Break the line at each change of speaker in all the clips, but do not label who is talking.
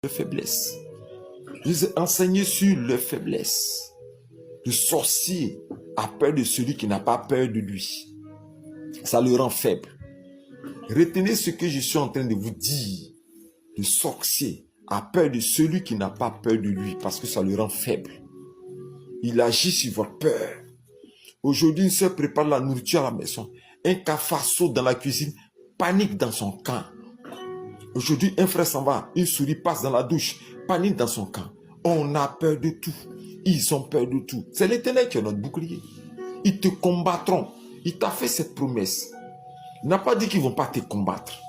faiblesses. Je vous ai enseigné sur les faiblesses. Le sorcier a peur de celui qui n'a pas peur de lui. Ça le rend faible. Retenez ce que je suis en train de vous dire. Le sorcier a peur de celui qui n'a pas peur de lui parce que ça le rend faible. Il agit sur votre peur. Aujourd'hui, une sœur prépare la nourriture à la maison. Un cafard saute dans la cuisine, panique dans son camp. Aujourd'hui, un frère s'en va, une souris passe dans la douche, panique dans son camp. On a peur de tout. Ils ont peur de tout. C'est l'Éternel qui est notre bouclier. Ils te combattront. Il t'a fait cette promesse. Il n'a pas dit qu'ils ne vont pas te combattre.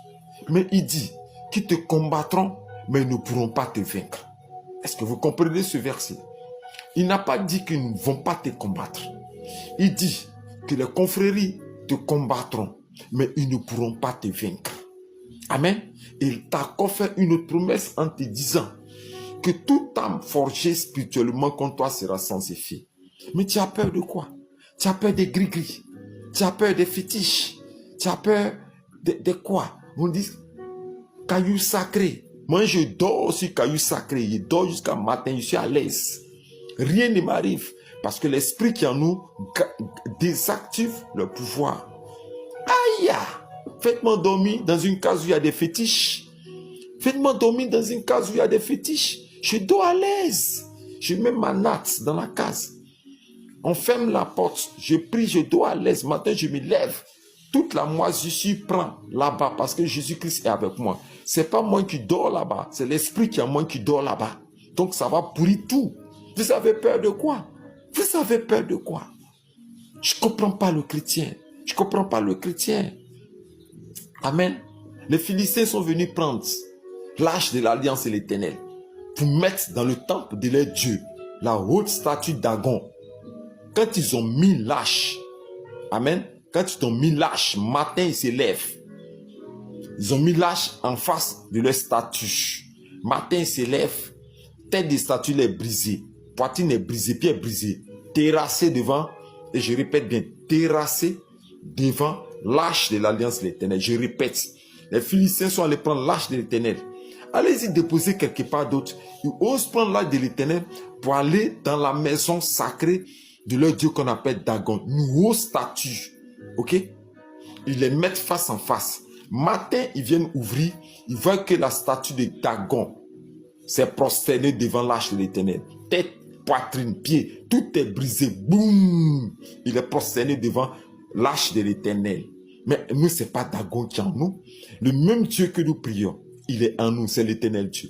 Mais il dit qu'ils te combattront, mais ils ne pourront pas te vaincre. Est-ce que vous comprenez ce verset? Il n'a pas dit qu'ils ne vont pas te combattre. Il dit que les confréries te combattront, mais ils ne pourront pas te vaincre. Amen. Il t'a encore fait une autre promesse en te disant que toute âme forgée spirituellement contre toi sera sans effet. Mais tu as peur de quoi? Tu as peur des gris-gris. Tu as peur des fétiches. Tu as peur de quoi? On dit cailloux sacrés. Moi, je dors sur cailloux sacrés. Je dors jusqu'à matin. Je suis à l'aise. Rien ne m'arrive. Parce que l'esprit qui est en nous désactive le pouvoir. Aïe! Faites-moi dormir dans une case où il y a des fétiches. Faites-moi dormir dans une case où il y a des fétiches. Je dors à l'aise. Je mets ma natte dans la case. On ferme la porte. Je prie, je dors à l'aise. Matin, je me lève. Toute la moisissure prend là-bas parce que Jésus-Christ est avec moi. C'est pas moi qui dors là-bas. C'est l'esprit qui est en moi qui dort là-bas. Donc ça va pourrir tout. Vous avez peur de quoi? Vous avez peur de quoi? Je ne comprends pas le chrétien. Je ne comprends pas le chrétien. Amen. Les Philistins sont venus prendre l'arche de l'Alliance et l'Éternel pour mettre dans le temple de leur Dieu la haute statue d'Dagon. Quand ils ont mis l'arche, amen, quand ils ont mis l'arche, matin ils se lèvent. Ils ont mis l'arche en face de leur statue. Matin ils se lèvent, tête de statue est brisée, poitrine est brisée, pied est brisé, terrassé devant, et je répète bien, terrassé devant l'arche de l'Alliance de l'Éternel. Je répète, les Philistins sont allés prendre l'arche de l'Éternel. Allez-y déposer quelque part d'autre. Ils osent prendre l'arche de l'Éternel pour aller dans la maison sacrée de leur Dieu qu'on appelle Dagon. Une haute statue. Ok? Ils les mettent face en face. Matin, ils viennent ouvrir. Ils voient que la statue de Dagon s'est prosternée devant l'arche de l'Éternel. Tête, poitrine, pied, tout est brisé. Boum! Il est prosterné devant l'arche de l'Éternel. Mais nous, ce n'est pas Dagon qui est en nous. Le même Dieu que nous prions, il est en nous, c'est l'Éternel Dieu.